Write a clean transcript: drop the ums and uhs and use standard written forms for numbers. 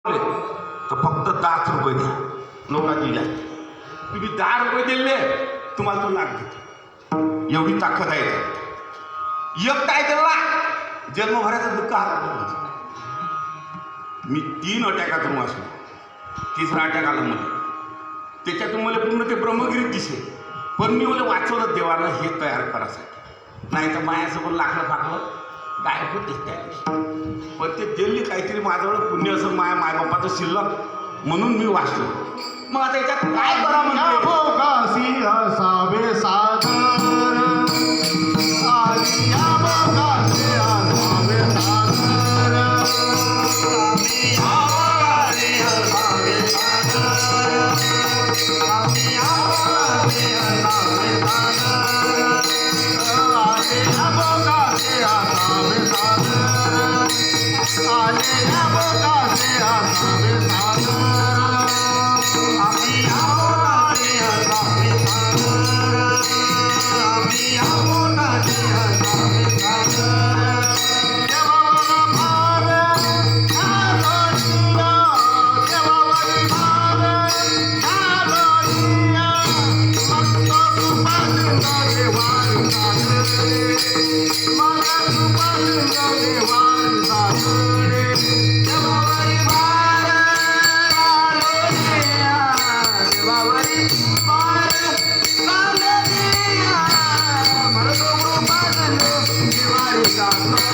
तर फक्त 10 रुपये द्या. लोकांनी द्या. तुम्ही 10 रुपये दिले तुम्हाला तो लाख देतो. एवढी ताकद आहे एक काय त्याला जन्मभराचं दुःख हातात. मी 3 अटॅकातून वाचलो. 3रा अटॅक आला मला. त्याच्यातून मला पूर्ण ते ब्रह्मगिरीत दिसे. पण मी मला वाचवलं देवानं हे तयार करायसाठी. नाही तर मायासोबत लाकडं फाकलं गायब होतेच त्या दिवशी. पण ते दिल्ली काहीतरी माझ्यावर पुण्य असं मायबापाचं शिल्लक म्हणून मी वाचलो. मग आता याच्यात काय करा काशी असावे सागर आलिया काशी असावे सागर आलिया असावे सागर आलिया काशी असावे सागर आलिया काशी असावे सागर आलिया काशी असावे सागर Bye.